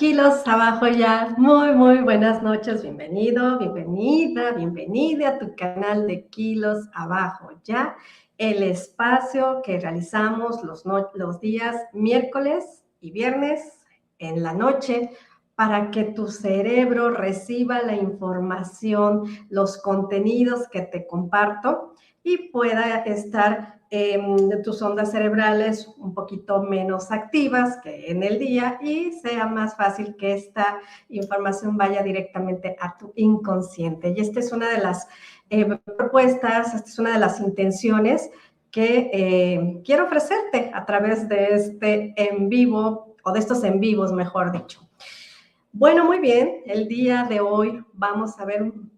Kilos abajo ya. Muy buenas noches. Bienvenido, bienvenida a tu canal de Kilos abajo ya. El espacio que realizamos los días miércoles y viernes en la noche para que tu cerebro reciba la información, los contenidos que te comparto y pueda estar tus ondas cerebrales un poquito menos activas que en el día y sea más fácil que esta información vaya directamente a tu inconsciente. Y esta es una de las propuestas, esta es una de las intenciones que quiero ofrecerte a través de este en vivo, o de estos en vivos, mejor dicho. Bueno, muy bien, el día de hoy vamos a ver un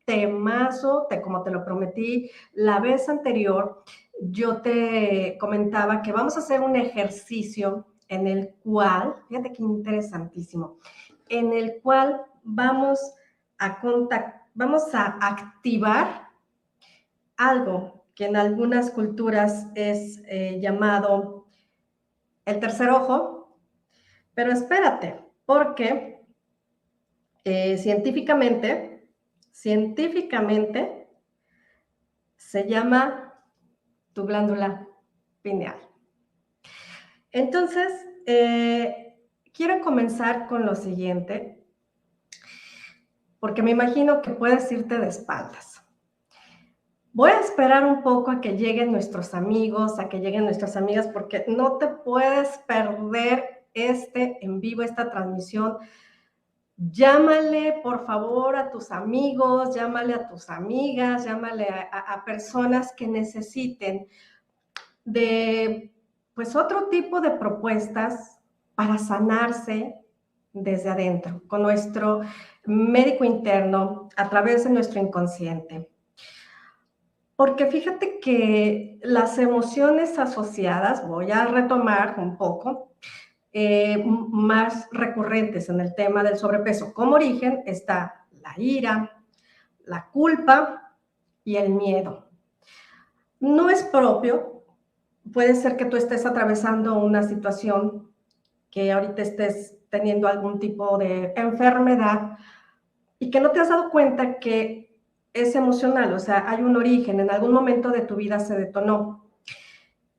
temazo, como te lo prometí la vez anterior. Yo te comentaba que vamos a hacer un ejercicio en el cual, fíjate qué interesantísimo, en el cual vamos a activar algo que en algunas culturas es llamado el tercer ojo. Pero espérate, porque científicamente se llama tu glándula pineal. Entonces, quiero comenzar con lo siguiente, porque me imagino que puedes irte de espaldas. Voy a esperar un poco a que lleguen nuestros amigos, a que lleguen nuestras amigas, porque no te puedes perder este en vivo, esta transmisión. Llámale, por favor, a tus amigos, llámale a tus amigas, llámale a personas que necesiten de, pues, otro tipo de propuestas para sanarse desde adentro, con nuestro médico interno, a través de nuestro inconsciente. Porque fíjate que las emociones asociadas, voy a retomar un poco, más recurrentes en el tema del sobrepeso. Como origen está la ira, la culpa y el miedo. No es propio, puede ser que tú estés atravesando una situación, que ahorita estés teniendo algún tipo de enfermedad y que no te has dado cuenta que es emocional, o sea, hay un origen, en algún momento de tu vida se detonó.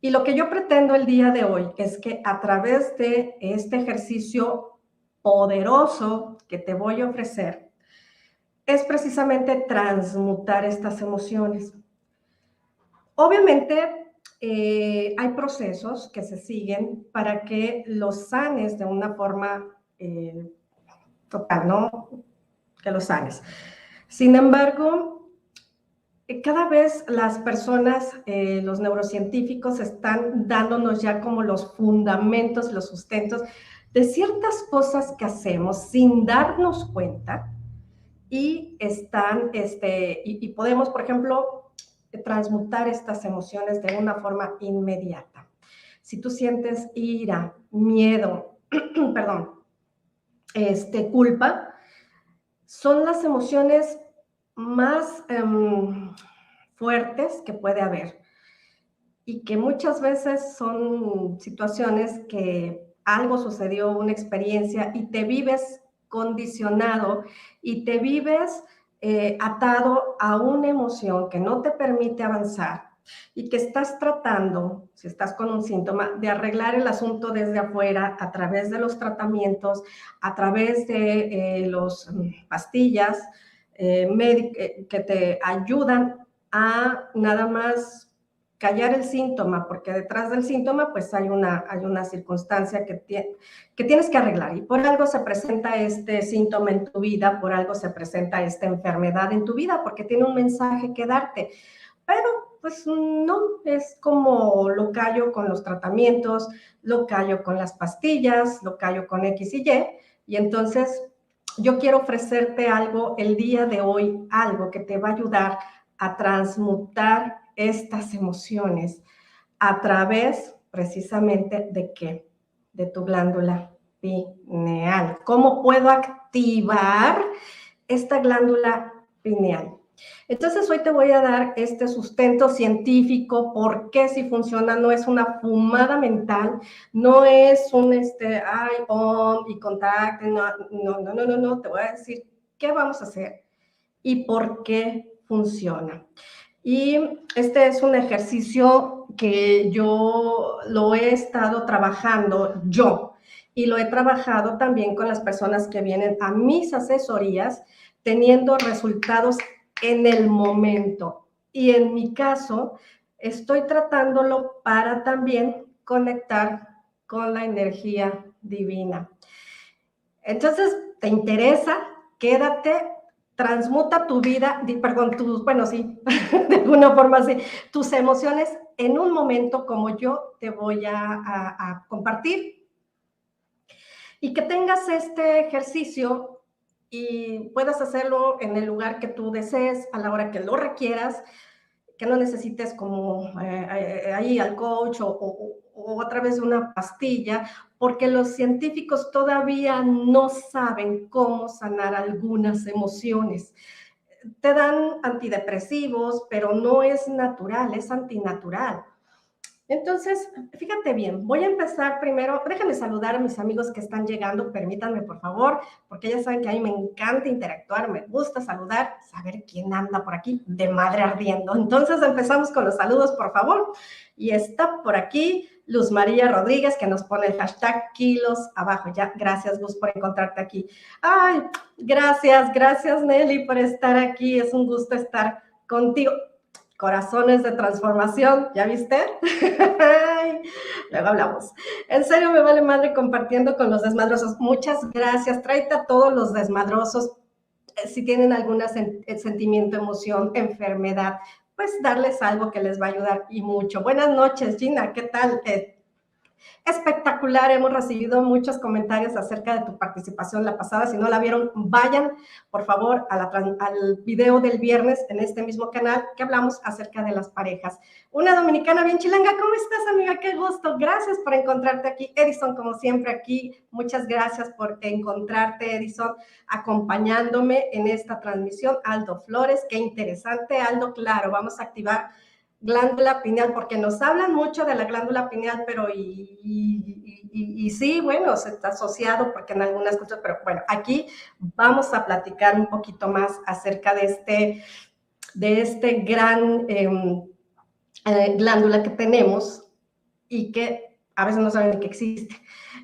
Y lo que yo pretendo el día de hoy es que a través de este ejercicio poderoso que te voy a ofrecer, es precisamente transmutar estas emociones. Obviamente, hay procesos que se siguen para que los sanes de una forma total, ¿no? Que los sanes. Sin embargo, cada vez las personas, los neurocientíficos están dándonos ya como los fundamentos, los sustentos de ciertas cosas que hacemos sin darnos cuenta y podemos, por ejemplo, transmutar estas emociones de una forma inmediata. Si tú sientes ira, miedo, perdón, culpa, son las emociones más fuertes que puede haber y que muchas veces son situaciones que algo sucedió, una experiencia, y te vives condicionado y te vives atado a una emoción que no te permite avanzar y que estás tratando, si estás con un síntoma, de arreglar el asunto desde afuera a través de los tratamientos, a través de las pastillas que te ayudan a nada más callar el síntoma, porque detrás del síntoma pues hay una circunstancia que tienes que arreglar, y por algo se presenta este síntoma en tu vida, por algo se presenta esta enfermedad en tu vida, porque tiene un mensaje que darte. Pero pues no, es como lo callo con los tratamientos, lo callo con las pastillas, lo callo con X y entonces yo quiero ofrecerte algo el día de hoy, algo que te va a ayudar a transmutar estas emociones a través precisamente de ¿qué? De tu glándula pineal. ¿Cómo puedo activar esta glándula pineal? Entonces hoy te voy a dar este sustento científico, por qué si funciona, no es una fumada mental, no es un ay, y contacten, no, te voy a decir qué vamos a hacer y por qué funciona. Y este es un ejercicio que yo lo he estado trabajando yo y lo he trabajado también con las personas que vienen a mis asesorías teniendo resultados en el momento. Y en mi caso, estoy tratándolo para también conectar con la energía divina. Entonces, ¿te interesa? Quédate, transmuta tu vida, perdón, bueno, sí, de alguna forma sí, tus emociones en un momento como yo te voy a compartir. Y que tengas este ejercicio y puedas hacerlo en el lugar que tú desees, a la hora que lo requieras, que no necesites como ahí al coach o a través de una pastilla, porque los científicos todavía no saben cómo sanar algunas emociones. Te dan antidepresivos, pero no es natural, es antinatural. Entonces, fíjate bien, voy a empezar primero, déjame saludar a mis amigos que están llegando, permítanme por favor, porque ya saben que a mí me encanta interactuar, me gusta saludar, saber quién anda por aquí de madre ardiendo. Entonces empezamos con los saludos, por favor. Y está por aquí Luz María Rodríguez, que nos pone el hashtag kilos abajo. Ya, gracias Luz por encontrarte aquí. Ay, gracias Nelly por estar aquí, es un gusto estar contigo. Corazones de transformación, ¿ya viste? Luego hablamos. En serio, me vale madre compartiendo con los desmadrosos. Muchas gracias. Tráete a todos los desmadrosos. Si tienen algún sentimiento, emoción, enfermedad, pues darles algo que les va a ayudar y mucho. Buenas noches, Gina. ¿Qué tal? Espectacular, hemos recibido muchos comentarios acerca de tu participación la pasada. Si no la vieron, vayan por favor al video del viernes en este mismo canal que hablamos acerca de las parejas. Una dominicana bien chilanga, ¿cómo estás, amiga? Qué gusto, gracias por encontrarte aquí. Edison, como siempre aquí, muchas gracias por encontrarte, Edison, acompañándome en esta transmisión. Aldo Flores, qué interesante, Aldo, claro, vamos a activar glándula pineal, porque nos hablan mucho de la glándula pineal, pero y sí, bueno, se está asociado porque en algunas cosas, pero bueno, aquí vamos a platicar un poquito más acerca de este gran glándula que tenemos y que a veces no saben ni que existe.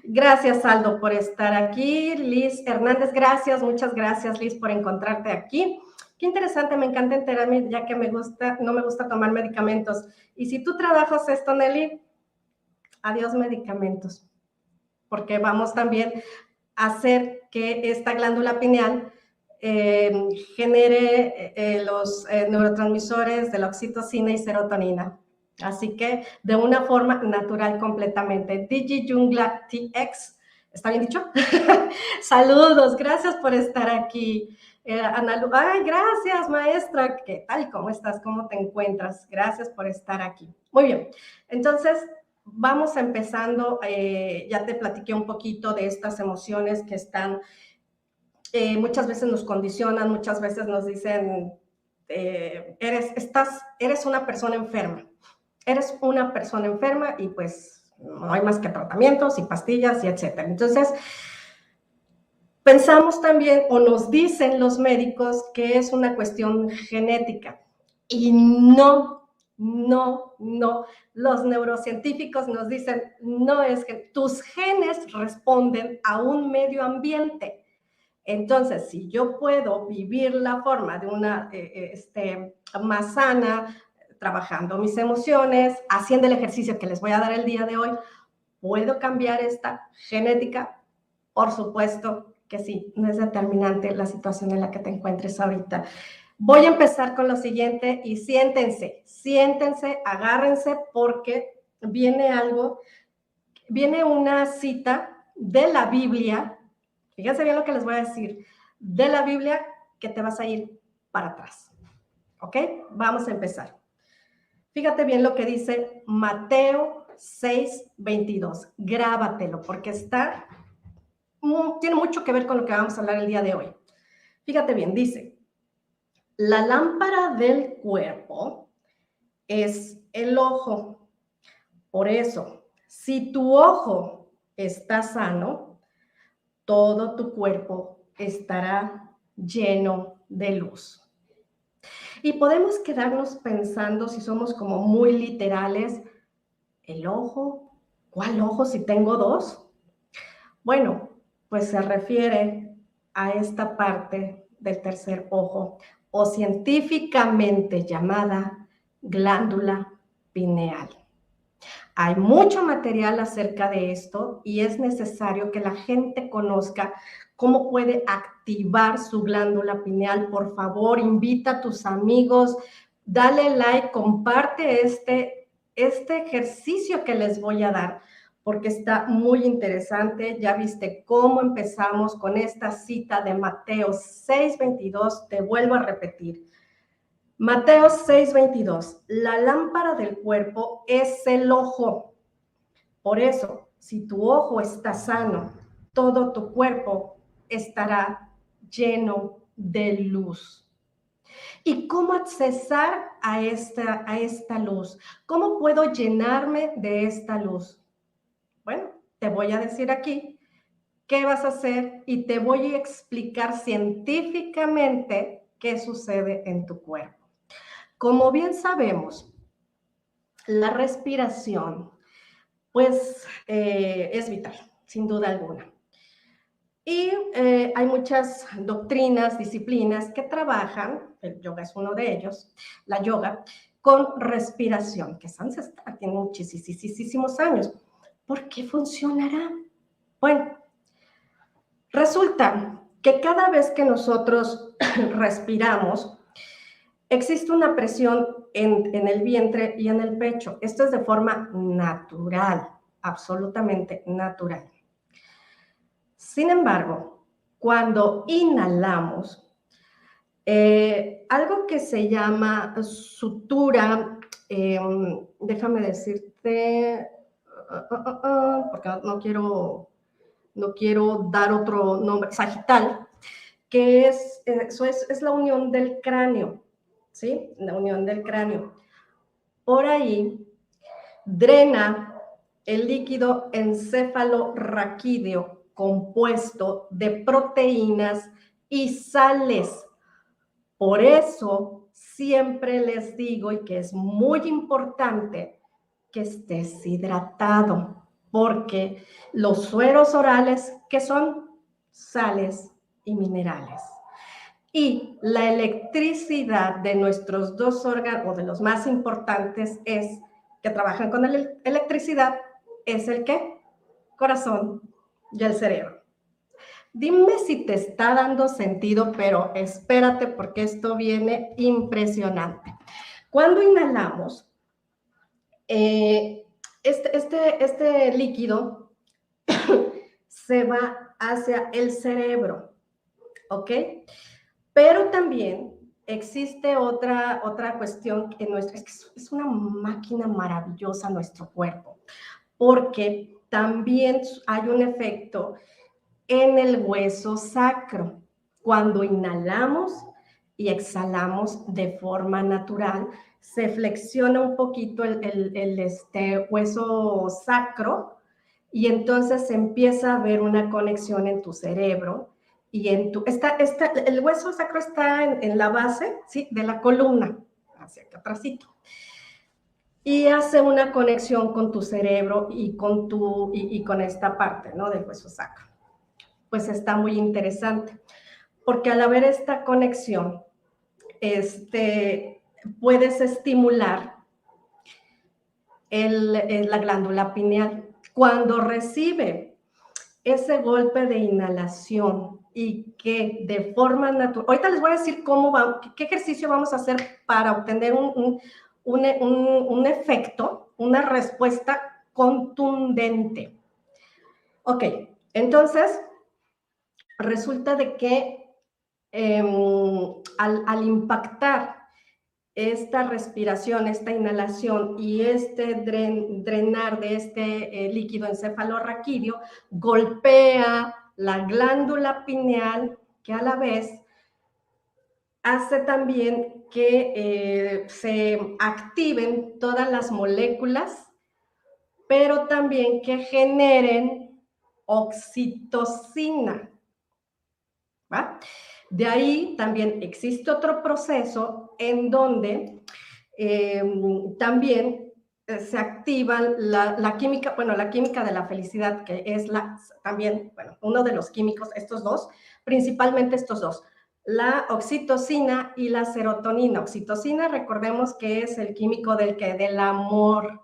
Gracias, Aldo, por estar aquí. Liz Hernández, gracias, muchas gracias, Liz, por encontrarte aquí. Qué interesante, me encanta enterarme, ya que no me gusta tomar medicamentos. Y si tú trabajas esto, Nelly, adiós medicamentos, porque vamos también a hacer que esta glándula pineal genere los neurotransmisores de la oxitocina y serotonina. Así que de una forma natural completamente. Digi Jungla TX, ¿está bien dicho? Saludos, gracias por estar aquí. Ana Lu, ay, gracias, maestra. ¿Qué tal? ¿Cómo estás? ¿Cómo te encuentras? Gracias por estar aquí. Muy bien. Entonces, vamos empezando. Ya te platiqué un poquito de estas emociones que están, muchas veces nos condicionan, muchas veces nos dicen, eres una persona enferma. Eres una persona enferma y pues no hay más que tratamientos y pastillas y etcétera. Entonces, pensamos también, o nos dicen los médicos, que es una cuestión genética. Y no. Los neurocientíficos nos dicen, no, es que tus genes responden a un medio ambiente. Entonces, si yo puedo vivir la forma de una más sana, trabajando mis emociones, haciendo el ejercicio que les voy a dar el día de hoy, ¿puedo cambiar esta genética? Por supuesto que sí, no es determinante la situación en la que te encuentres ahorita. Voy a empezar con lo siguiente y siéntense, agárrense porque viene una cita de la Biblia, fíjense bien lo que les voy a decir, de la Biblia que te vas a ir para atrás. ¿Ok? Vamos a empezar. Fíjate bien lo que dice Mateo 6:22. Grábatelo porque tiene mucho que ver con lo que vamos a hablar el día de hoy. Fíjate bien, dice, La lámpara del cuerpo es el ojo. Por eso, si tu ojo está sano, todo tu cuerpo estará lleno de luz. Y podemos quedarnos pensando, si somos como muy literales, ¿el ojo? ¿Cuál ojo si tengo dos? Bueno, pues se refiere a esta parte del tercer ojo, o científicamente llamada glándula pineal. Hay mucho material acerca de esto y es necesario que la gente conozca cómo puede activar su glándula pineal. Por favor, invita a tus amigos, dale like, comparte este ejercicio que les voy a dar, porque está muy interesante. Ya viste cómo empezamos con esta cita de Mateo 6:22. Te vuelvo a repetir. Mateo 6:22. La lámpara del cuerpo es el ojo. Por eso, si tu ojo está sano, todo tu cuerpo estará lleno de luz. ¿Y cómo accesar a esta luz? ¿Cómo puedo llenarme de esta luz? Bueno, te voy a decir aquí qué vas a hacer y te voy a explicar científicamente qué sucede en tu cuerpo. Como bien sabemos, la respiración pues es vital, sin duda alguna. Y hay muchas doctrinas, disciplinas que trabajan, el yoga es uno de ellos, la yoga, con respiración, que es ancestral, tiene muchísimos años. ¿Por qué funcionará? Bueno, resulta que cada vez que nosotros respiramos, existe una presión en el vientre y en el pecho. Esto es de forma natural, absolutamente natural. Sin embargo, cuando inhalamos, algo que se llama sutura, déjame decirte, porque no quiero dar otro nombre, sagital, que es la unión del cráneo, ¿sí? La unión del cráneo. Por ahí drena el líquido encefalorraquídeo compuesto de proteínas y sales. Por eso siempre les digo, y que es muy importante, que estés hidratado, porque los sueros orales, ¿qué son? Sales y minerales. Y la electricidad de nuestros dos órganos, o de los más importantes, que trabajan con la electricidad, es el ¿qué? Corazón y el cerebro. Dime si te está dando sentido, pero espérate porque esto viene impresionante. Cuando inhalamos, este líquido se va hacia el cerebro, ¿ok? Pero también existe otra cuestión es una máquina maravillosa nuestro cuerpo, porque también hay un efecto en el hueso sacro. Cuando inhalamos y exhalamos de forma natural, se flexiona un poquito el hueso sacro y entonces empieza a haber una conexión en tu cerebro y el hueso sacro está en la base, ¿sí? De la columna, hacia acá atrásito. Y hace una conexión con tu cerebro y con esta parte, ¿no? Del hueso sacro. Pues está muy interesante, porque al haber esta conexión, puedes estimular la glándula pineal. Cuando recibe ese golpe de inhalación y que de forma natural, ahorita les voy a decir qué ejercicio vamos a hacer para obtener un efecto, una respuesta contundente. Ok, entonces resulta de que al impactar esta respiración, esta inhalación y drenar de este líquido encefalorraquídeo, golpea la glándula pineal, que a la vez hace también que se activen todas las moléculas, pero también que generen oxitocina, ¿va? De ahí también existe otro proceso en donde también se activa la química, bueno, la química de la felicidad, que es también, bueno, uno de los químicos, estos dos, principalmente estos dos, la oxitocina y la serotonina. Oxitocina, recordemos que es el químico del amor.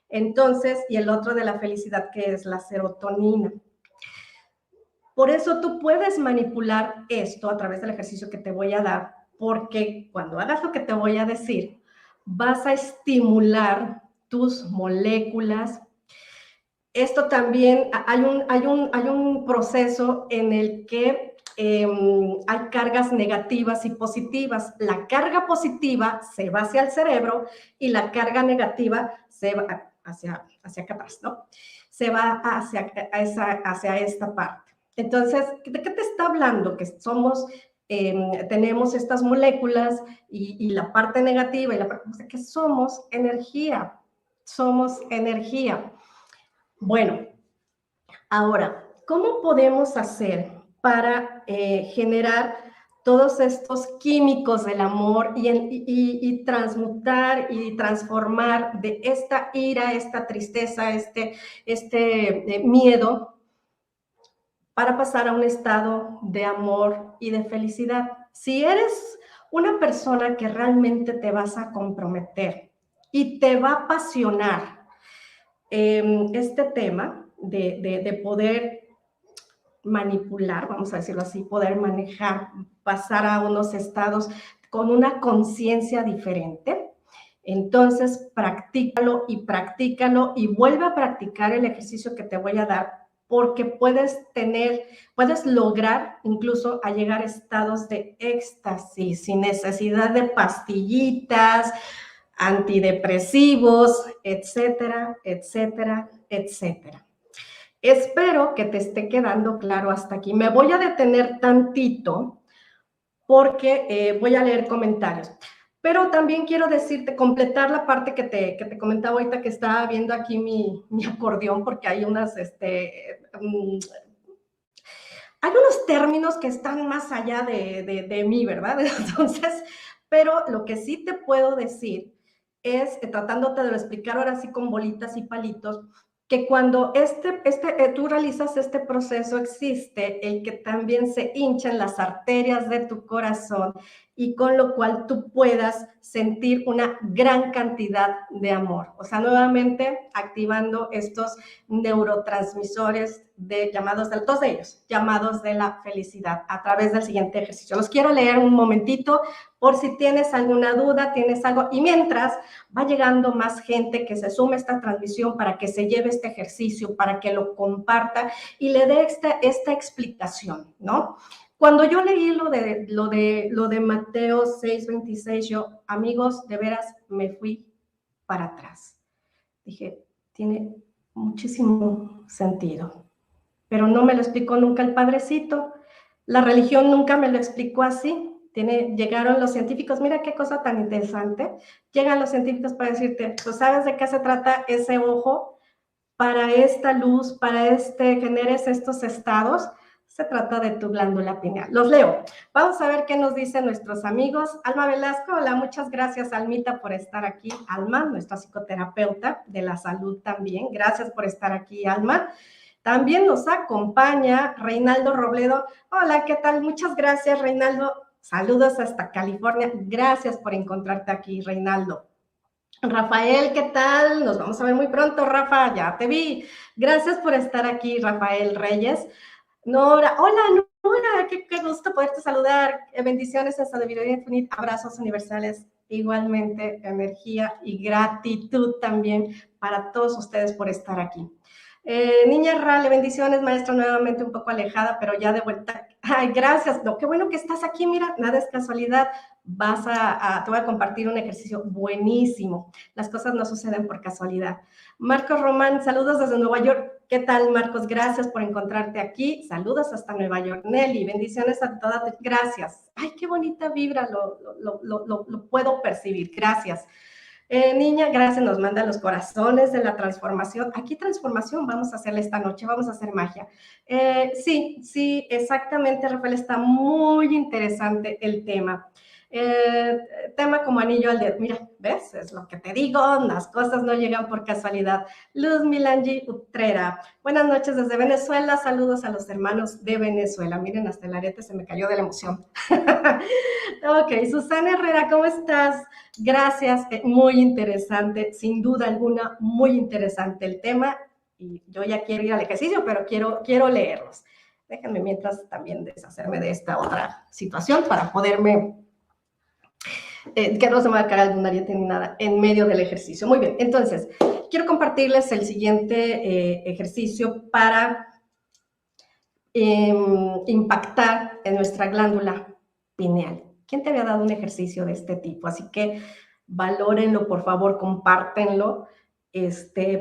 Entonces, y el otro de la felicidad, que es la serotonina. Por eso tú puedes manipular esto a través del ejercicio que te voy a dar, porque cuando hagas lo que te voy a decir, vas a estimular tus moléculas. Esto también, hay un proceso en el que hay cargas negativas y positivas. La carga positiva se va hacia el cerebro y la carga negativa se va hacia acá atrás, ¿no? Se va hacia esta parte. Entonces, ¿de qué te está hablando? Que tenemos estas moléculas y la parte negativa y la parte, o sea, que somos energía. Bueno, ahora, ¿cómo podemos hacer para generar todos estos químicos del amor y transmutar y transformar de esta ira, esta tristeza, este miedo, para pasar a un estado de amor y de felicidad? Si eres una persona que realmente te vas a comprometer y te va a apasionar este tema de poder manipular, vamos a decirlo así, poder manejar, pasar a unos estados con una conciencia diferente, entonces practícalo y vuelve a practicar el ejercicio que te voy a dar, porque puedes lograr incluso a llegar a estados de éxtasis sin necesidad de pastillitas, antidepresivos, etcétera, etcétera, etcétera. Espero que te esté quedando claro hasta aquí. Me voy a detener tantito porque voy a leer comentarios. Pero también quiero decirte, completar la parte que te comentaba ahorita, que estaba viendo aquí mi acordeón, porque hay hay unos términos que están más allá de mí, ¿verdad? Entonces, pero lo que sí te puedo decir es, tratándote de lo explicar ahora sí con bolitas y palitos, que cuando tú realizas este proceso, existe el que también se hinchan las arterias de tu corazón, y con lo cual tú puedas sentir una gran cantidad de amor. O sea, nuevamente activando estos neurotransmisores todos ellos, llamados de la felicidad, a través del siguiente ejercicio. Los quiero leer un momentito por si tienes alguna duda, tienes algo, y mientras va llegando más gente que se sume a esta transmisión para que se lleve este ejercicio, para que lo comparta y le dé esta explicación, ¿no? Cuando yo leí lo de Mateo 6:26, yo, amigos, de veras me fui para atrás. Dije, tiene muchísimo sentido, pero no me lo explicó nunca el padrecito. La religión nunca me lo explicó así. Llegaron los científicos, mira qué cosa tan interesante. Llegan los científicos para decirte, pues, ¿sabes de qué se trata ese ojo? Para esta luz, para generes estos estados, se trata de tu glándula pineal. Los leo. Vamos a ver qué nos dicen nuestros amigos. Alma Velasco, hola, muchas gracias, Almita, por estar aquí. Alma, nuestra psicoterapeuta de la salud también. Gracias por estar aquí, Alma. También nos acompaña Reinaldo Robledo. Hola, ¿qué tal? Muchas gracias, Reinaldo. Saludos hasta California. Gracias por encontrarte aquí, Reinaldo. Rafael, ¿qué tal? Nos vamos a ver muy pronto, Rafa, ya te vi. Gracias por estar aquí, Rafael Reyes. Nora, hola, Nora, qué gusto poderte saludar. Bendiciones en sabiduría infinita, abrazos universales, igualmente energía y gratitud también para todos ustedes por estar aquí. Niña Rale, bendiciones, maestra, nuevamente un poco alejada, pero ya de vuelta. Ay, gracias. No, qué bueno que estás aquí, mira, nada es casualidad. Te voy a compartir un ejercicio buenísimo. Las cosas no suceden por casualidad. Marcos Román, saludos desde Nueva York. ¿qué tal, Marcos? Gracias por encontrarte aquí. Saludos hasta Nueva York. Nelly, bendiciones a todas. Gracias. Ay, qué bonita vibra, lo puedo percibir. Gracias. Niña, gracias, nos manda los corazones de la transformación. Aquí transformación vamos a hacerle esta noche, vamos a hacer magia. Sí, exactamente, Rafael, está muy interesante el tema. Tema como anillo al dedo. Mira, ¿ves? Es lo que te digo, las cosas no llegan por casualidad. Luz Milangi Utrera. Buenas noches desde Venezuela. Saludos a los hermanos de Venezuela. Miren, hasta el arete se me cayó de la emoción. Ok, Susana Herrera, ¿cómo estás? Gracias, muy interesante, sin duda alguna, muy interesante el tema. Y yo ya quiero ir al ejercicio, pero quiero leerlos. Déjenme mientras también deshacerme de esta otra situación para poderme que no se me va a caer algún ariete ni nada en medio del ejercicio. Muy bien, entonces, quiero compartirles el siguiente ejercicio para impactar en nuestra glándula pineal. ¿Quién te había dado un ejercicio de este tipo? Así que valórenlo, por favor, compártenlo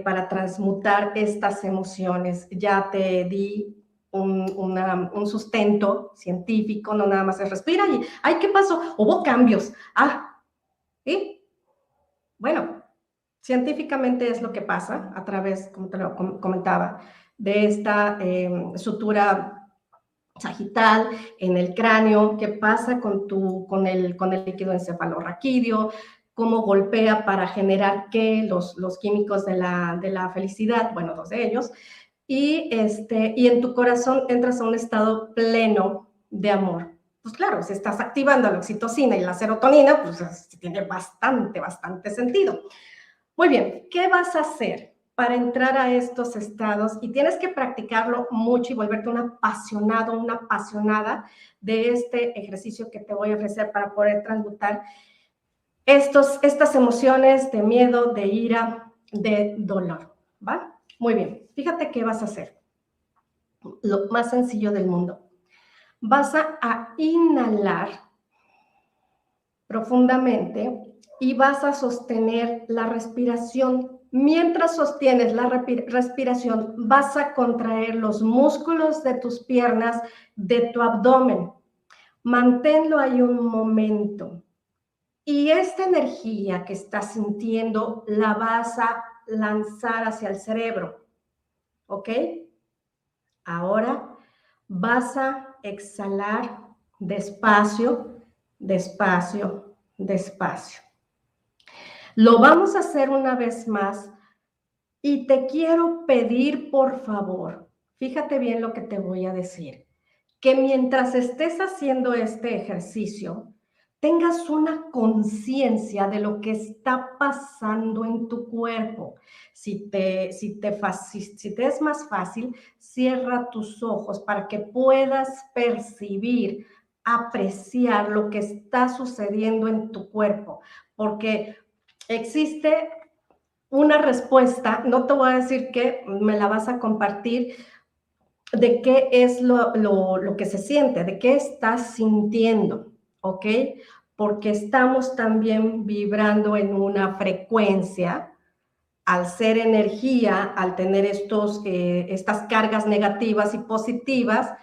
para transmutar estas emociones. Ya te di un sustento científico, no nada más se respira y, ay, ¿qué pasó? Hubo cambios. ¿Sí? Bueno, científicamente es lo que pasa a través, como te lo comentaba, de esta sutura sagital en el cráneo, qué pasa con el líquido encefalorraquídeo, cómo golpea para generar los químicos de la felicidad, bueno, dos de ellos, y en tu corazón entras a un estado pleno de amor. Pues claro, si estás activando la oxitocina y la serotonina, pues tiene bastante sentido. Muy bien, ¿qué vas a hacer para entrar a estos estados? Y tienes que practicarlo mucho y volverte un apasionado, una apasionada de este ejercicio que te voy a ofrecer para poder transmutar estas emociones de miedo, de ira, de dolor, ¿va? Muy bien, fíjate qué vas a hacer. Lo más sencillo del mundo. Vas a inhalar profundamente y vas a sostener la respiración. Mientras sostienes la respiración, vas a contraer los músculos de tus piernas, de tu abdomen. Manténlo ahí un momento. Y esta energía que estás sintiendo la vas a lanzar hacia el cerebro. ¿Ok? Ahora vas a exhalar despacio, despacio, despacio. Lo vamos a hacer una vez más y te quiero pedir, por favor, fíjate bien lo que te voy a decir, que mientras estés haciendo este ejercicio, tengas una conciencia de lo que está pasando en tu cuerpo. Si te es más fácil, cierra tus ojos para que puedas percibir, apreciar lo que está sucediendo en tu cuerpo, porque existe una respuesta, no te voy a decir que me la vas a compartir, de qué es lo que se siente, de qué estás sintiendo, ¿ok? Porque estamos también vibrando en una frecuencia, al ser energía, al tener estas cargas negativas y positivas,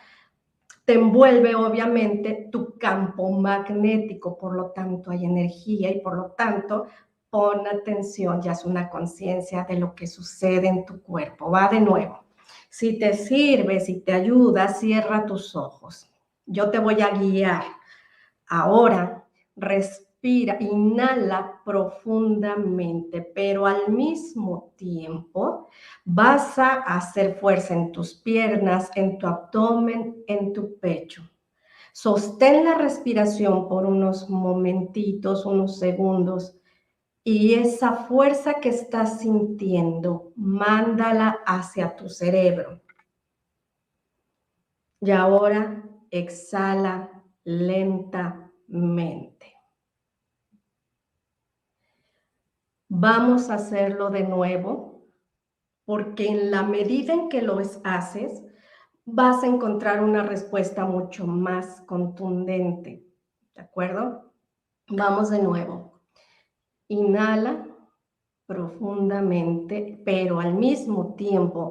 te envuelve obviamente tu campo magnético, por lo tanto hay energía y por lo tanto pon atención, ya es una conciencia de lo que sucede en tu cuerpo. Va de nuevo. Si te sirve, si te ayuda, cierra tus ojos. Yo te voy a guiar. Ahora, respira, inhala profundamente, pero al mismo tiempo vas a hacer fuerza en tus piernas, en tu abdomen, en tu pecho. Sostén la respiración por unos momentitos, unos segundos, y esa fuerza que estás sintiendo, mándala hacia tu cerebro. Y ahora exhala lentamente. Vamos a hacerlo de nuevo, porque en la medida en que lo haces, vas a encontrar una respuesta mucho más contundente. ¿De acuerdo? Vamos de nuevo. Inhala profundamente, pero al mismo tiempo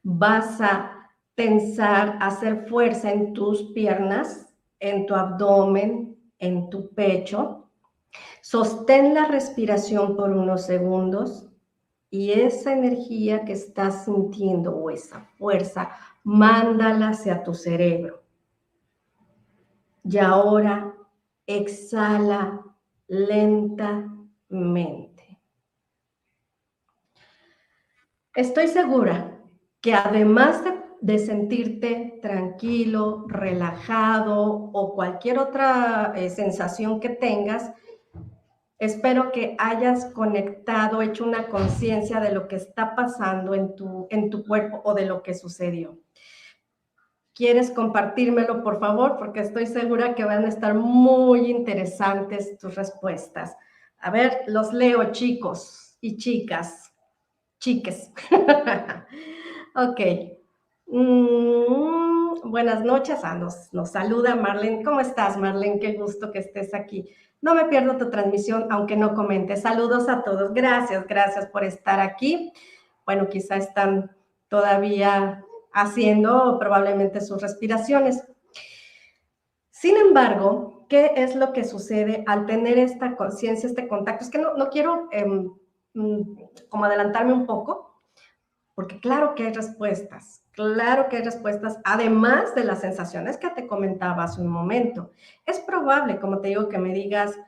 vas a tensar, hacer fuerza en tus piernas, en tu abdomen, en tu pecho. Sostén la respiración por unos segundos y esa energía que estás sintiendo o esa fuerza, mándala hacia tu cerebro. Y ahora exhala lentamente. Estoy segura que además de sentirte tranquilo, relajado o cualquier otra sensación que tengas, espero que hayas conectado, hecho una conciencia de lo que está pasando en tu cuerpo o de lo que sucedió. ¿Quieres compartírmelo, por favor? Porque estoy segura que van a estar muy interesantes tus respuestas. A ver, los leo, chicos y chicas. Chiques. Ok. Buenas noches. Nos saluda Marlene. ¿Cómo estás, Marlene? Qué gusto que estés aquí. No me pierdo tu transmisión, aunque no comentes. Saludos a todos. Gracias por estar aquí. Bueno, quizá están todavía haciendo probablemente sus respiraciones. Sin embargo, ¿qué es lo que sucede al tener esta conciencia, este contacto? Es que no quiero como adelantarme un poco, porque claro que hay respuestas, además de las sensaciones que te comentaba hace un momento. Es probable, como te digo, que me digas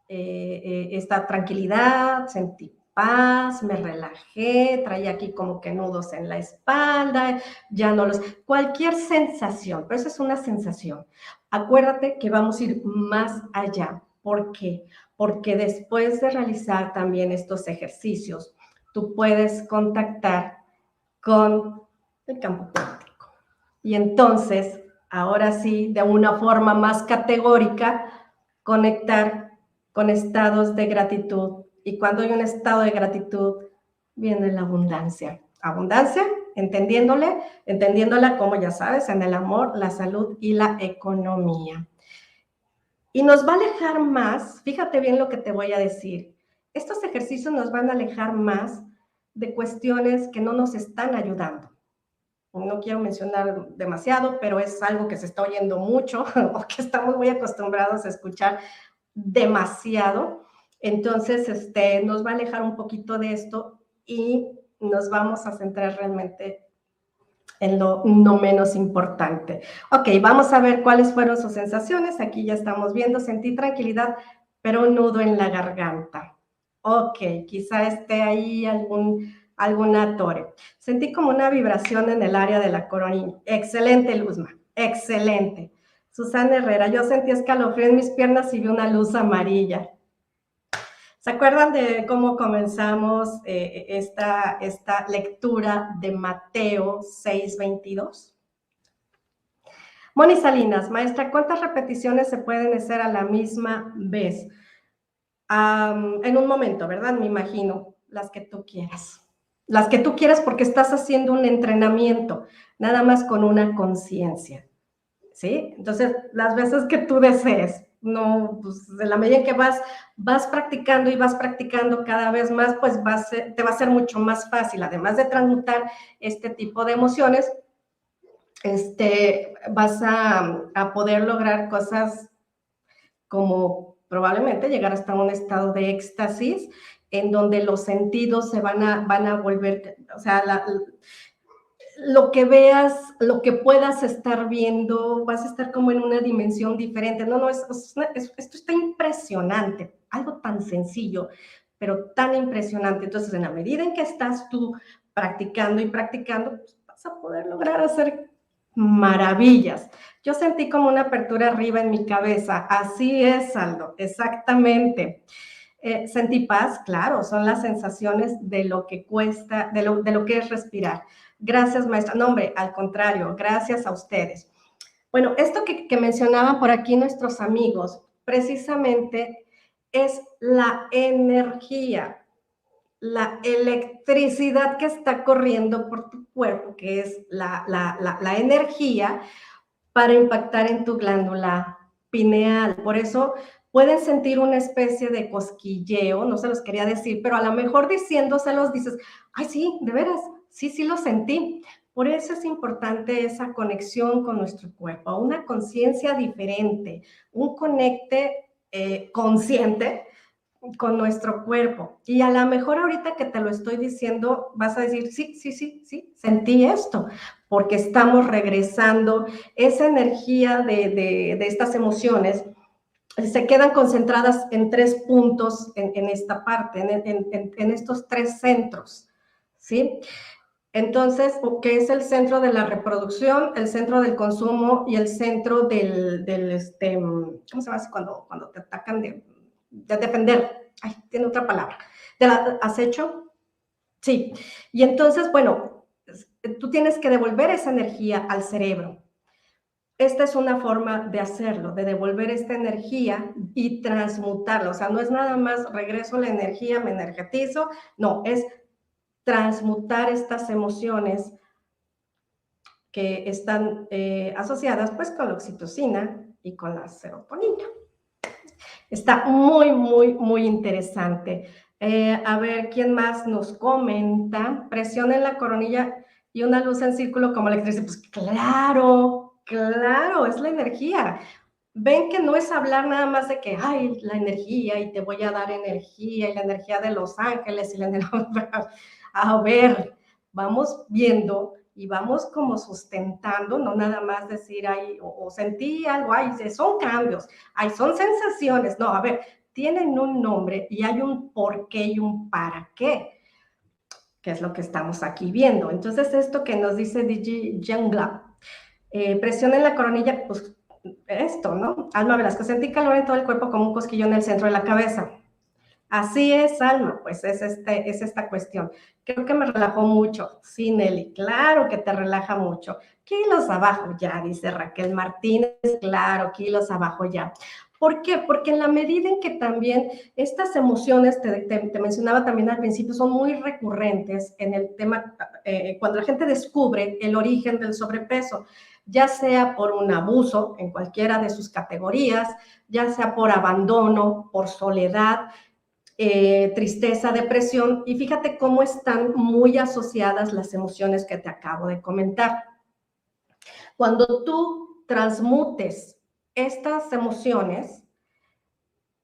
esta tranquilidad, sentí paz, me relajé, traía aquí como que nudos en la espalda, ya no los... Cualquier sensación, pero esa es una sensación. Acuérdate que vamos a ir más allá. ¿Por qué? Porque después de realizar también estos ejercicios, tú puedes contactar con el campo cuántico. Y entonces, ahora sí, de una forma más categórica, conectar con estados de gratitud. Y cuando hay un estado de gratitud, viene la abundancia. Abundancia, entendiéndola como ya sabes, en el amor, la salud y la economía. Y nos va a alejar más, fíjate bien lo que te voy a decir, estos ejercicios nos van a alejar más de cuestiones que no nos están ayudando. No quiero mencionar demasiado, pero es algo que se está oyendo mucho o que estamos muy acostumbrados a escuchar demasiado. Entonces, nos va a alejar un poquito de esto y nos vamos a centrar realmente en lo no menos importante. Ok, vamos a ver cuáles fueron sus sensaciones. Aquí ya estamos viendo, sentí tranquilidad, pero un nudo en la garganta. Ok, quizá esté ahí algún atore. Sentí como una vibración en el área de la coronilla. Excelente, Luzma, excelente. Susana Herrera, yo sentí escalofrío en mis piernas y vi una luz amarilla. ¿Se acuerdan de cómo comenzamos esta lectura de Mateo 6:22? Moni Salinas, maestra, ¿cuántas repeticiones se pueden hacer a la misma vez? En un momento, ¿verdad? Me imagino, las que tú quieras. Las que tú quieras porque estás haciendo un entrenamiento, nada más con una conciencia, ¿sí? Entonces, las veces que tú desees, no, pues en la medida en que vas practicando y vas practicando cada vez más, pues te va a ser mucho más fácil, además de transmutar este tipo de emociones, vas a poder lograr cosas como probablemente llegar hasta un estado de éxtasis en donde los sentidos se van a volver, o sea, lo que veas, lo que puedas estar viendo, vas a estar como en una dimensión diferente. Esto está impresionante, algo tan sencillo, pero tan impresionante. Entonces, en la medida en que estás tú practicando y practicando, pues vas a poder lograr hacer maravillas. Yo sentí como una apertura arriba en mi cabeza. Así es, Aldo, exactamente. Sentí paz, claro, son las sensaciones de lo que cuesta, de lo que es respirar. Gracias, maestra. No, hombre, al contrario, gracias a ustedes. Bueno, esto que mencionaban por aquí nuestros amigos, precisamente es la energía, la electricidad que está corriendo por tu cuerpo, que es la energía para impactar en tu glándula pineal. Por eso pueden sentir una especie de cosquilleo, no se los quería decir, pero a lo mejor diciéndoselos dices, ay, sí, de veras, sí, sí lo sentí. Por eso es importante esa conexión con nuestro cuerpo, una conciencia diferente, un conecte consciente con nuestro cuerpo. Y a lo mejor ahorita que te lo estoy diciendo, vas a decir, sí, sí, sí, sí, sentí esto, porque estamos regresando esa energía de estas emociones, se quedan concentradas en 3 puntos en esta parte, en estos 3 centros, ¿sí? Entonces, ¿qué es el centro de la reproducción, el centro del consumo y el centro ¿cómo se llama? Cuando te atacan de defender? Ay, tiene otra palabra. ¿Del acecho? Sí. Y entonces, bueno, tú tienes que devolver esa energía al cerebro. Esta es una forma de hacerlo, de devolver esta energía y transmutarla. O sea, no es nada más regreso la energía, me energetizo. No, es transmutar estas emociones que están asociadas pues con la oxitocina y con la serotonina. Está muy, muy, muy interesante. A ver, ¿quién más nos comenta? Presión en la coronilla y una luz en círculo como electricidad. Pues claro, claro, es la energía. Ven que no es hablar nada más de que, ay, la energía y te voy a dar energía y la energía de los ángeles y la energía... A ver, vamos viendo y vamos como sustentando, no nada más decir, ay, o sentí algo, ay, son cambios, ay, son sensaciones. No, a ver, tienen un nombre y hay un por qué y un para qué, que es lo que estamos aquí viendo. Entonces, esto que nos dice Digi Jungla, presión en la coronilla, pues esto, ¿no? Alma Velasco, sentí calor en todo el cuerpo como un cosquillo en el centro de la cabeza. Así es, Alma, pues es esta cuestión. Creo que me relajó mucho. Sí, Nelly, claro que te relaja mucho. Kilos abajo ya, dice Raquel Martínez, claro, kilos abajo ya. ¿Por qué? Porque en la medida en que también estas emociones, te mencionaba también al principio, son muy recurrentes en el tema, cuando la gente descubre el origen del sobrepeso, ya sea por un abuso en cualquiera de sus categorías, ya sea por abandono, por soledad, tristeza, depresión, y fíjate cómo están muy asociadas las emociones que te acabo de comentar. Cuando tú transmutes estas emociones,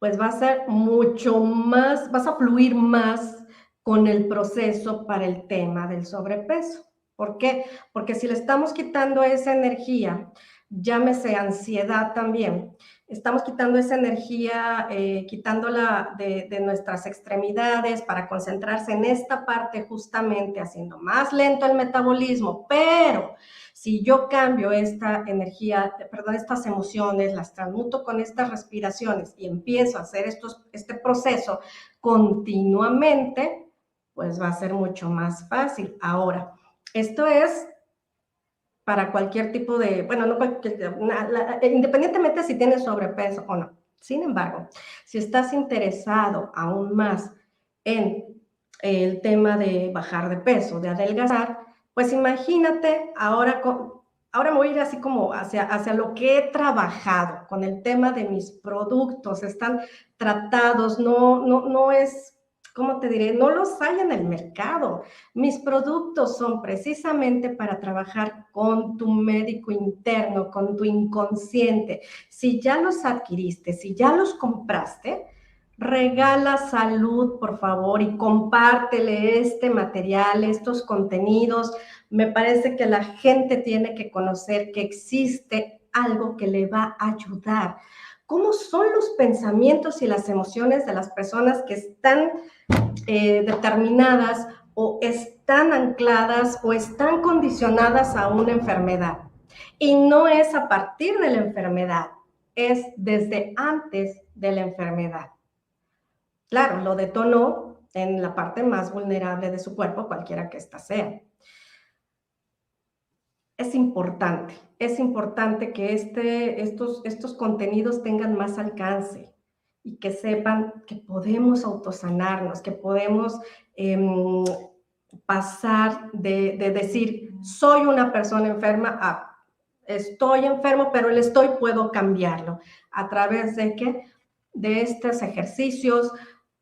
pues va a ser mucho más, vas a fluir más con el proceso para el tema del sobrepeso. ¿Por qué? Porque si le estamos quitando esa energía, llámese ansiedad también, estamos quitando esa energía, quitándola de nuestras extremidades para concentrarse en esta parte justamente, haciendo más lento el metabolismo, pero si yo cambio esta energía, perdón, estas emociones, las transmuto con estas respiraciones y empiezo a hacer este proceso continuamente, pues va a ser mucho más fácil. Ahora, esto es para cualquier tipo de, bueno, no cualquier, independientemente si tienes sobrepeso o no. Sin embargo, si estás interesado aún más en el tema de bajar de peso, de adelgazar, pues imagínate ahora me voy a ir así como hacia lo que he trabajado con el tema de mis productos, están tratados, no es, ¿cómo te diré? No los hay en el mercado. Mis productos son precisamente para trabajar con tu médico interno, con tu inconsciente. Si ya los adquiriste, si ya los compraste, regala salud, por favor, y compártele este material, estos contenidos. Me parece que la gente tiene que conocer que existe algo que le va a ayudar. ¿Cómo son los pensamientos y las emociones de las personas que están determinadas o están ancladas o están condicionadas a una enfermedad? Y no es a partir de la enfermedad, es desde antes de la enfermedad. Claro, lo detonó en la parte más vulnerable de su cuerpo, cualquiera que ésta sea. Es importante que estos contenidos tengan más alcance y que sepan que podemos autosanarnos, que podemos pasar de decir, soy una persona enferma, a estoy enfermo, pero el estoy puedo cambiarlo. ¿A través de qué? de estos ejercicios,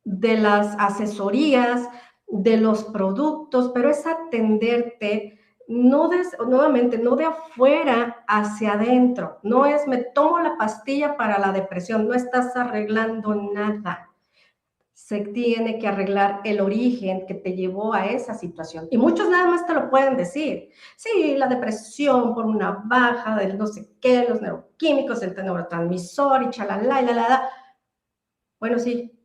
de las asesorías, de los productos, pero es atenderte nuevamente, no de afuera hacia adentro, no es me tomo la pastilla para la depresión, no estás arreglando nada. Se tiene que arreglar el origen que te llevó a esa situación. Y muchos nada más te lo pueden decir. Sí, la depresión por una baja del no sé qué, los neuroquímicos, el neurotransmisor y chalala y la. Bueno, sí,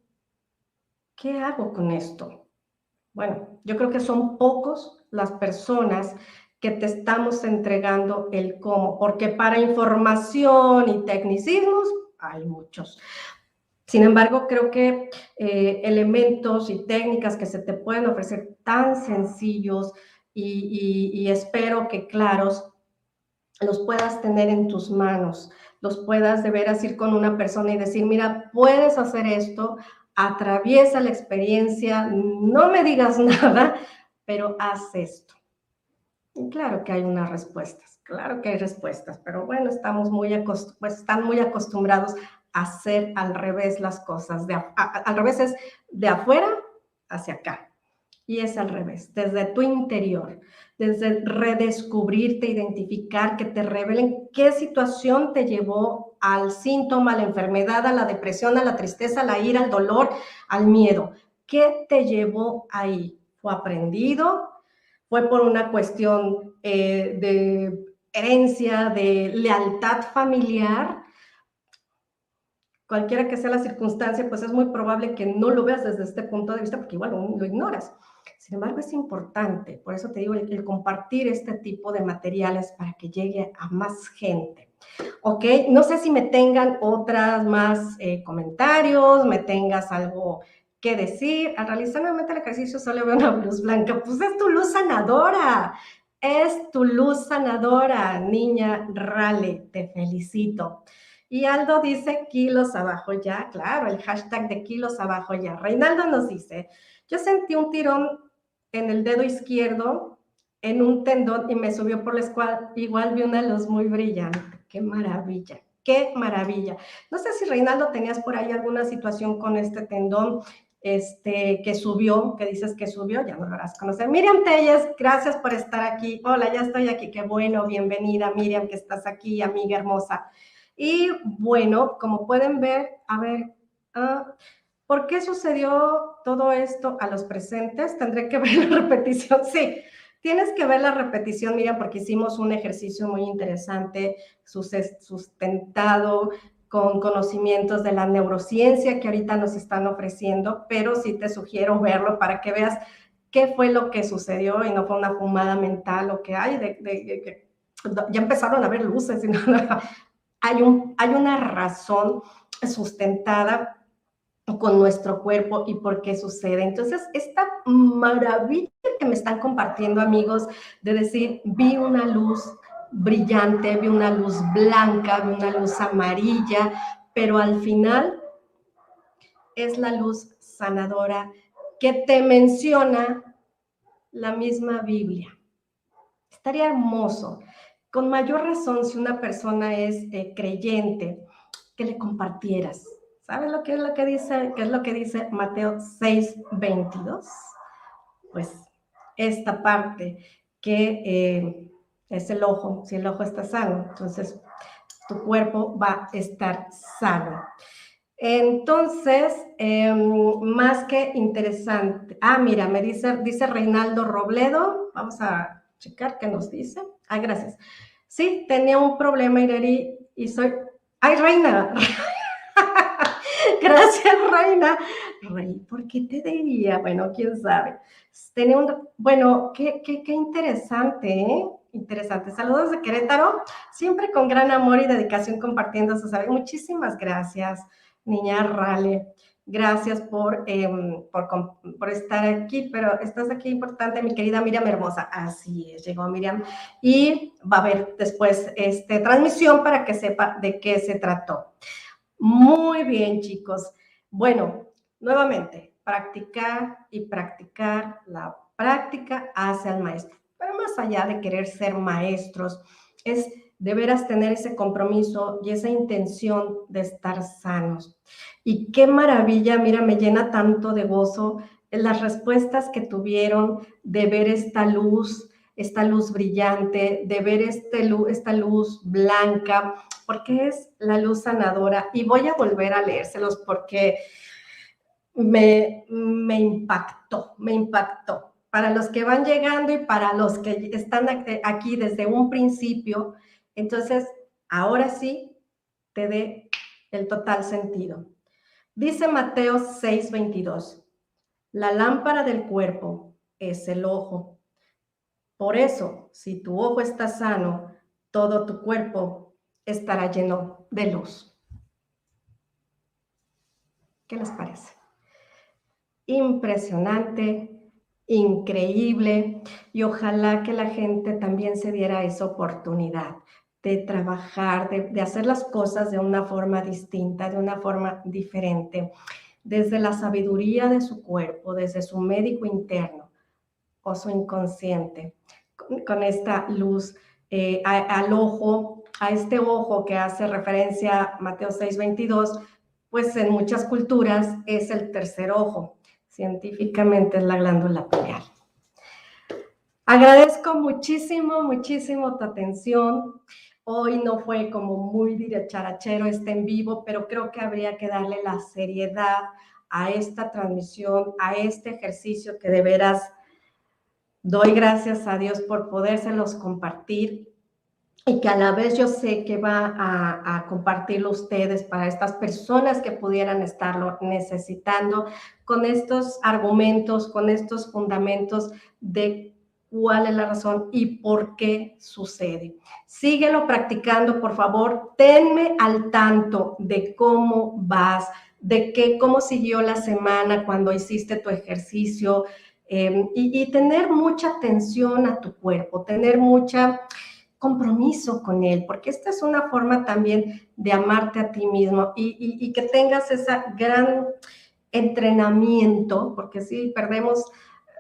¿qué hago con esto? Bueno, yo creo que son pocos las personas que te estamos entregando el cómo, porque para información y tecnicismos hay muchos. Sin embargo, creo que elementos y técnicas que se te pueden ofrecer tan sencillos y espero que claros, los puedas tener en tus manos, los puedas de veras ir con una persona y decir, mira, puedes hacer esto, atraviesa la experiencia, no me digas nada, pero haz esto. Y claro que hay unas respuestas, claro que hay respuestas, pero bueno, estamos pues están muy acostumbrados a hacer al revés las cosas. Al revés es de afuera hacia acá. Y es al revés, desde tu interior, desde redescubrirte, identificar, que te revelen qué situación te llevó al síntoma, a la enfermedad, a la depresión, a la tristeza, a la ira, al dolor, al miedo. ¿Qué te llevó ahí? ¿Fue aprendido? ¿Fue por una cuestión de herencia, de lealtad familiar? Cualquiera que sea la circunstancia, pues es muy probable que no lo veas desde este punto de vista porque igual lo ignoras. Sin embargo, es importante, por eso te digo, el compartir este tipo de materiales para que llegue a más gente. ¿Ok? No sé si me tengan otras más comentarios, me tengas algo que decir. Al realizar nuevamente el ejercicio solo veo una luz blanca. Pues es tu luz sanadora. Es tu luz sanadora, niña Rale. Te felicito. Y Aldo dice kilos abajo ya, claro, el hashtag de kilos abajo ya. Reinaldo nos dice, yo sentí un tirón en el dedo izquierdo, en un tendón y me subió por la espalda. Igual vi una luz muy brillante. Qué maravilla, qué maravilla. No sé si Reinaldo tenías por ahí alguna situación con este tendón que subió, que dices que subió, ya no lo harás conocer. Miriam Telles, gracias por estar aquí. Hola, ya estoy aquí, qué bueno, bienvenida Miriam, que estás aquí, amiga hermosa. Y bueno, como pueden ver, a ver, ¿por qué sucedió todo esto a los presentes? Tendré que ver la repetición, sí. Tienes que ver la repetición, Miriam, porque hicimos un ejercicio muy interesante, sustentado con conocimientos de la neurociencia que ahorita nos están ofreciendo, pero sí te sugiero verlo para que veas qué fue lo que sucedió y no fue una fumada mental o que hay ya empezaron a ver luces y nada. Hay una razón sustentada con nuestro cuerpo y por qué sucede. Entonces, esta maravilla que me están compartiendo, amigos, de decir, vi una luz brillante, vi una luz blanca, vi una luz amarilla, pero al final es la luz sanadora que te menciona la misma Biblia. Estaría hermoso. Con mayor razón, si una persona es creyente, que le compartieras. ¿Sabes lo que es lo que dice? ¿Qué es lo que dice Mateo 6:22? Pues esta parte que es el ojo. Si el ojo está sano, entonces tu cuerpo va a estar sano. Entonces, más que interesante. Mira, me dice Reinaldo Robledo. Vamos a checar qué nos dice. Gracias. Sí, tenía un problema, Ireri, y soy... ¡Ay, Reina! Gracias, Reina. Rey, ¿por qué te diría? Bueno, quién sabe. Bueno, qué interesante, ¿eh? Interesante. Saludos de Querétaro, siempre con gran amor y dedicación compartiendo sus saberes. Muchísimas gracias, niña Rale. Gracias por estar aquí, pero estás aquí importante, mi querida Miriam hermosa. Así es, llegó Miriam. Y va a haber después transmisión para que sepa de qué se trató. Muy bien, chicos. Bueno, nuevamente, practicar y practicar. La práctica hace al maestro. Pero más allá de querer ser maestros, es de veras tener ese compromiso y esa intención de estar sanos. Y qué maravilla, mira, me llena tanto de gozo las respuestas que tuvieron de ver esta luz brillante, de ver esta luz blanca, porque es la luz sanadora. Y voy a volver a leérselos porque me impactó, me impactó. Para los que van llegando y para los que están aquí desde un principio, entonces, ahora sí, te dé el total sentido. Dice Mateo 6:22, la lámpara del cuerpo es el ojo. Por eso, si tu ojo está sano, todo tu cuerpo estará lleno de luz. ¿Qué les parece? Impresionante, increíble, y ojalá que la gente también se diera esa oportunidad de trabajar, de hacer las cosas de una forma distinta, de una forma diferente, desde la sabiduría de su cuerpo, desde su médico interno o su inconsciente, con esta luz al ojo, a este ojo que hace referencia a Mateo 6:22, pues en muchas culturas es el tercer ojo. Científicamente es la glándula pineal. Agradezco muchísimo, muchísimo tu atención. Hoy no fue como muy dicharachero en vivo, pero creo que habría que darle la seriedad a esta transmisión, a este ejercicio que de veras doy gracias a Dios por podérselos compartir y que a la vez yo sé que va a compartirlo ustedes para estas personas que pudieran estarlo necesitando, con estos argumentos, con estos fundamentos de cuál es la razón y por qué sucede. Síguelo practicando, por favor. Tenme al tanto de cómo vas, de cómo siguió la semana cuando hiciste tu ejercicio, y tener mucha atención a tu cuerpo, tener mucha compromiso con él, porque esta es una forma también de amarte a ti mismo y que tengas ese gran entrenamiento, porque si perdemos,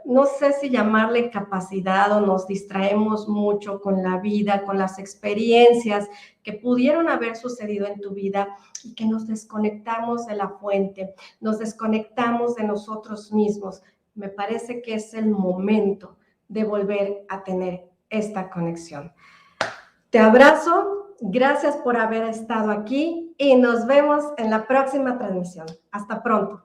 no sé si llamarle capacidad o nos distraemos mucho con la vida, con las experiencias que pudieron haber sucedido en tu vida y que nos desconectamos de la fuente, nos desconectamos de nosotros mismos. Me parece que es el momento de volver a tener esta conexión. Te abrazo, gracias por haber estado aquí y nos vemos en la próxima transmisión. Hasta pronto.